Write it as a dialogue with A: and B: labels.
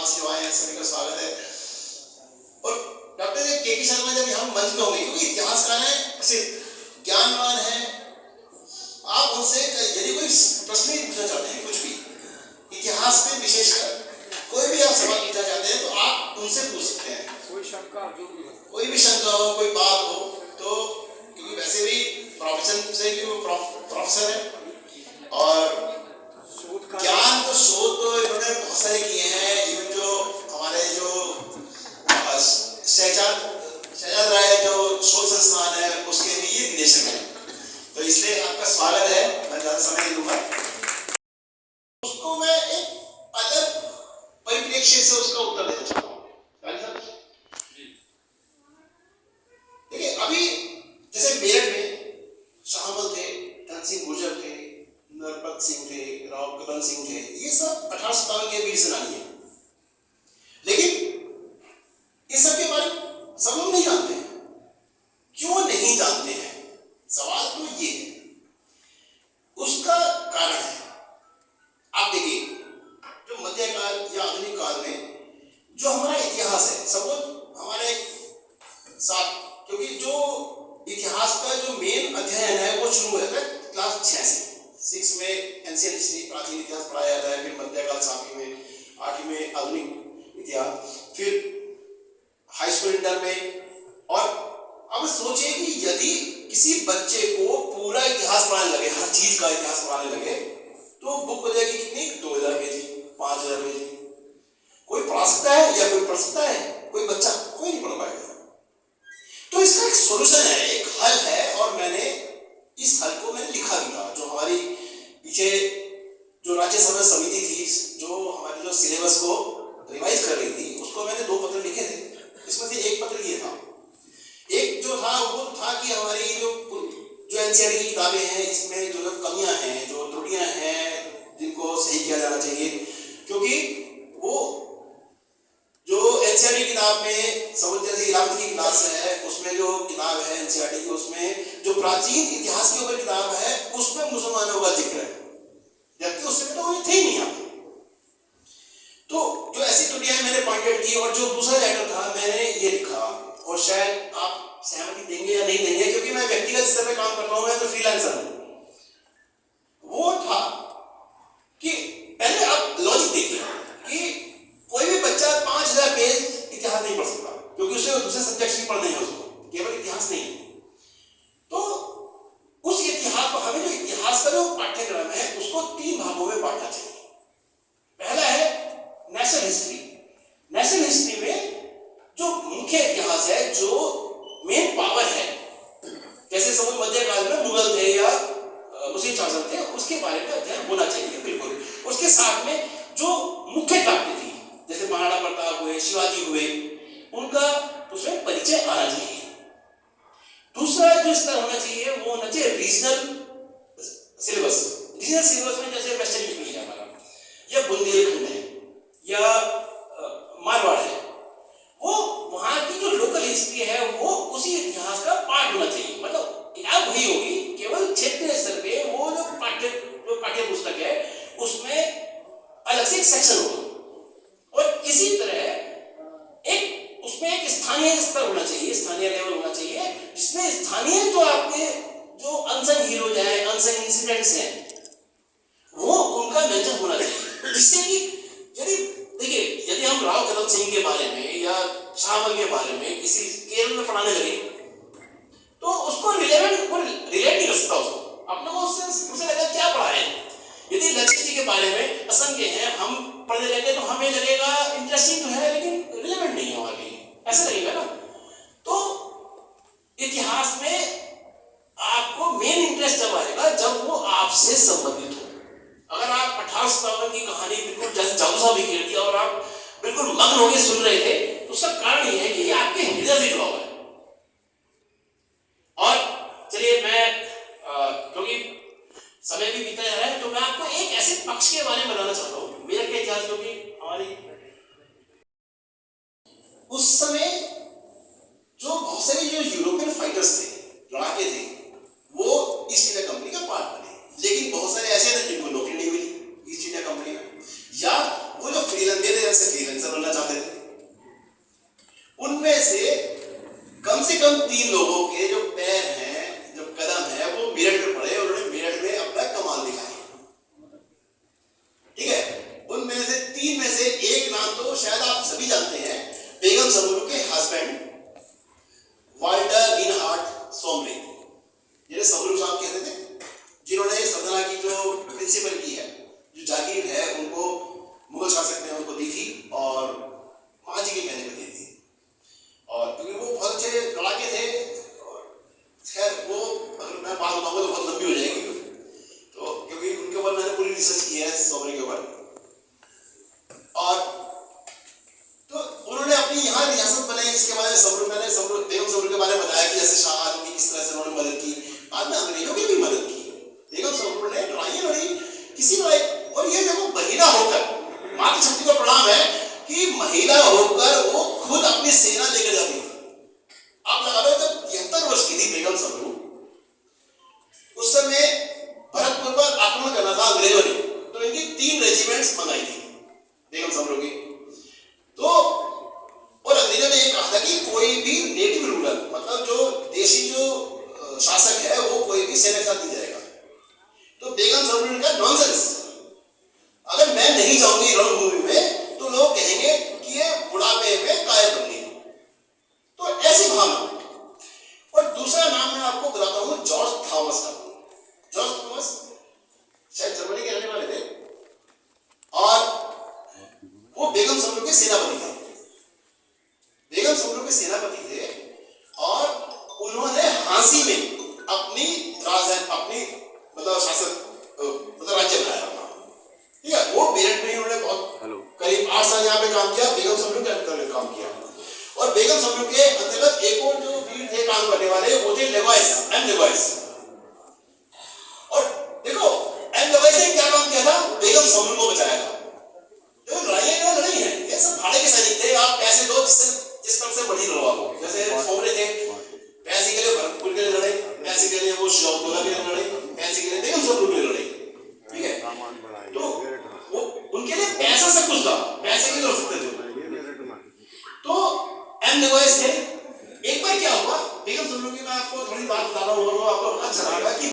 A: से जो आए हैं सभी का स्वागत है। और डॉक्टर के शर्मा जब हम मंच में होंगे, क्योंकि इतिहासकार हैं, प्रसिद्ध ज्ञानवान हैं, आप उनसे यदि कोई प्रश्न ही पूछना चाहते हैं, कुछ भी इतिहास में विशेषकर कोई भी आप सवाल पूछना चाहते हैं तो आप उनसे पूछ सकते हैं। कोई भी शंका हो, कोई बात हो तो, क्योंकि वैसे भी प्रोफेशन से भी वो प्रोफेसर है और ज्ञान तो शोध तो इन्होंने बहुत सारे किए हैं। इवन जो हमारे जो शहजाद राय जो शोध संस्थान है उसके भी ये निदेशक हैं, तो इसलिए आपका स्वागत है। मैं ज्यादा समय नहीं लूंगा, उसको मैं एक अलग परिप्रेक्ष्य से उसका उत्तर देना चाहता हूँ। देखिए, अभी जैसे मेरठ में शाहमल थे, धन सिंह गुर्जर थे, नरपत सिंह थे, राव कदम सिंह थे, ये सब 1857 के वीर सेनानी हैं। लेकिन इस सब के बारे में सब लोग नहीं जानते हैं। क्यों नहीं जानते हैं? सवाल तो ये है, उसका कारण है। आप देखिए, जो मध्यकाल या आधुनिक काल में जो हमारा इतिहास है, सब हमारे साथ, क्योंकि जो इतिहास का जो मेन अध्ययन है वो शुरू होता है क्लास 6 से। 6 में एंशिएंट हिस्ट्री, प्राचीन इतिहास पढ़ाया जाता है, फिर मध्यकाल 7वीं में, 8वीं में आधुनिक इतिहास, फिर हाई स्कूल इंटर में। और अब सोचिए कि यदि किसी बच्चे को पूरा इतिहास पढ़ाने लगे, हर चीज का इतिहास पढ़ाने लगे, तो बुक हो जाएगी कितनी? 2000 पेज, 5000 पेज। कोई पढ़ा सकता है या कोई पढ़ सकता है? कोई बच्चा, कोई नहीं पढ़ पाएगा। तो इसका एक सोल्यूशन है, एक हल है, और मैंने इस हल को मैंने लिखा भी था। जो हमारी पीछे जो राज्य सभा समिति थी, जो हमारे जो सिलेबस को रिवाइज कर रही थी, उसको मैंने 2 पत्र लिखे थे। इसमें से एक पत्र ये था, एक जो था वो था कि हमारी जो एनसीईआरटी की किताबें हैं, इसमें जो कमियां हैं, जो त्रुटियां हैं, जिनको सही किया जाना चाहिए। क्योंकि वो जो एनसीईआरटी किताब में समझ, जैसे 11वीं की क्लास है, उसमें जो किताब है एनसीईआरटी की, उसमें जो प्राचीन इतिहास के ऊपर किताब है, उसमें मुसलमानों का जिक्र है, जबकि उसमें तो वो थे ही नहीं यहाँ पे। तो जो ऐसी त्रुटियां मैंने पॉइंटेड की, और जो दूसरा लेटर था मैंने ये लिखा, और शायद आप सहमति देंगे या नहीं देंगे, क्योंकि मैं व्यक्तिगत स्तर पे काम करता हूं, मैं तो फ्रीलांसर हूं। वो था कि पहले आप लॉजिक देखिए कि कोई भी बच्चा 5000 पेज इतिहास नहीं पढ़ सकता, क्योंकि उसे दूसरे सब्जेक्ट भी पढ़ने हैं, उसको केवल इतिहास नहीं। तो उस इतिहास को, हमें जो इतिहास का जो पाठ्यक्रम है उसको 3 भागों में बांटना चाहिए। पहला है नेशनल हिस्ट्री। नेशनल हिस्ट्री में जो मुख्य इतिहास है, जो मेन पावर है, जैसे समझ मध्यकाल में मुगल थे या मुस्लिम शासक थे, उसके बारे में अध्ययन होना चाहिए बिल्कुल। उसके साथ में जो मुख्य ताकतें थी, जैसे महाराणा प्रताप हुए, शिवाजी हुए, उनका उसमें परिचय आना चाहिए। दूसरा जो स्तर होना चाहिए वो होना चाहिए रीजनल सिलेबस। रीजनल सिलेबस में जैसे वेस्टर्न यूपी है हमारा, या बुंदेलखंड है, या मारवाड़ है, वो वहां की जो लोकल हिस्ट्री है वो उसी इतिहास का पार्ट होना चाहिए। मतलब किताब वही होगी, केवल क्षेत्रीय स्तर पे वो जो पाठ्य पुस्तक है उसमें अलग से एक सेक्शन होगा। और इसी तरह एक उसमें एक स्थानीय स्तर होना चाहिए, स्थानीय लेवल होना चाहिए, जिसमें स्थानीय जो आपके जो अनसन हीरोज हैं, अनसन इंसिडेंट्स हैं, वो उनका मेंशन होना चाहिए। जिससे कि यदि हम राव कदम सिंह के बारे में या शाहमल के बारे में किसी केरल में पढ़ाने लगे, तो उसको रिलेट नहीं कर सकता, उसको अपने को उससे लगा क्या पढ़ा है। यदि लचित जी के बारे में असम के हैं, हम पढ़ने लगे तो हमें लगेगा इंटरेस्टिंग तो है, लेकिन रिलेवेंट नहीं है हमारे लिए, ऐसा लगेगा ना। तो इतिहास में आपको मेन इंटरेस्ट तब आएगा जब वो आपसे संबंधित हो। अगर आप 1857 की कहानी बिल्कुल जैसे जादू सा भी खेल दिया और आप बिल्कुल मग्न होकर सुन रहे थे, तो उसका कारण यह है कि ये आपके हृदय से जुड़ा हुआ है। और चलिए, मैं क्योंकि समय भी बीता जा रहा है, तो मैं आपको एक ऐसे पक्ष के बारे में बताना चाहता हूँ मेरे के इतिहास, क्योंकि हमारी उस समय जो बहुत सारे जो यूरोपियन फाइटर्स थे, लड़ाके थे, वो ईस्ट इंडिया कंपनी का पार्ट बने। लेकिन बहुत सारे ऐसे थे जिनको नौकरी नहीं मिली ईस्ट इंडिया कंपनी में, या वो जो फ्रीलांसर से फ्रीलांसर बनना चाहते थे। उनमें से कम 3 लोगों के जो पैर हैं, जो कदम है, वो मेरठ में पड़े, उन्होंने मेरठ में अपना कमाल दिखाया। ठीक है, उनमें से 3 में से एक नाम तो शायद आप सभी जानते हैं, बेगम समरू के हस्बैंड वाल्टर गिनहार्ट सोमरे, जिन्हें समरू साहब कहते थे, जिन्होंने सल्तनत की जो प्रिंसिपल की है, जो जागीर है, उनको मुगल शासक ने उनको दी थी और माँ जी के कहने पर दी थी। और क्योंकि वो बहुत अच्छे लड़ाके थे, और खैर वो अगर मैं बात बताऊंगा तो बहुत लंबी हो जाएगी, तो क्योंकि उनके ऊपर मैंने पूरी रिसर्च की है सोमरे के ऊपर। और तो उन्होंने अपनी यहाँ रियासत बनाई, जिसके बारे में मैंने बेगम समरू के बारे में बताया कि जैसे शाह आलम की किस तरह से उन्होंने मदद की, बाद में अंग्रेजों की भी मदद की। बेगम समरू ने लड़ाइयाँ लड़ी, किसी लड़ाई, और ये देखो महिला होकर, मातृशक्ति का प्रणाम है कि महिला होकर वो खुद अपनी सेना लेकर जाती है। आप लगा लो, जब 73 वर्ष की थी बेगम समरू, उस समय भरतपुर पर आक्रमण करना था अंग्रेजों ने, तो इनकी 3 रेजिमेंट्स मंगाई थी बेगम समरू की। तो और अंग्रेजों ने ये कहा था कि कोई भी नेटिव रूलर, मतलब जो देशी जो शासक है, वो कोई भी सेना के साथ नहीं जाएगा। तो बेगम समरू ने कहा नॉनसेंस, अगर मैं नहीं जाऊंगी रणभूमि में तो लोग कहेंगे कि ये बुढ़ापे में कायर बन गई। तो ऐसी भावना। और दूसरा नाम मैं आपको बताता हूं जॉर्ज थॉमस का। जॉर्ज थॉमस शायद जर्मनी के रहने वाले थे, और वो बेगम समरू के सेनापति थे। बेगम समरू के सेनापति थे, और उन्होंने हांसी में अपनी राजधानी, अपनी मतलब शासक, मतलब राज्य बनाया अपना। ठीक है, वो मेरठ में उन्होंने बहुत करीब 8 साल यहाँ पे काम किया, बेगम समरू के अंतर्गत काम किया। और बेगम समरू के अंतर्गत एक और जो वीर थे काम करने वाले, वो थे लेवाइस, एम लेवाइस। और देखो एम लेवाइस ने क्या काम किया था, बेगम समरू को बचाया था। देखो लड़ाइयाँ लड़ी है, ये सब भाड़े के सैनिक थे, आप पैसे दो जिस तरफ से बड़ी लड़वा हो। जैसे सोमरे थे, पैसे के लिए भरतपुर के लिए लड़े, पैसे के लिए वो शिवतोला के लिए लड़े, पैसे के लिए बेगम समरू के लिए लड़े। ठीक है, तो वो उनके लिए पैसा सब कुछ था, पैसे के लिए लड़ सकते थे। तो एम लेवाइस थे। एक बार क्या हुआ, बेगम समरू की मैं आपको थोड़ी बात बता रहा हूँ, आपको अच्छा लगेगा कि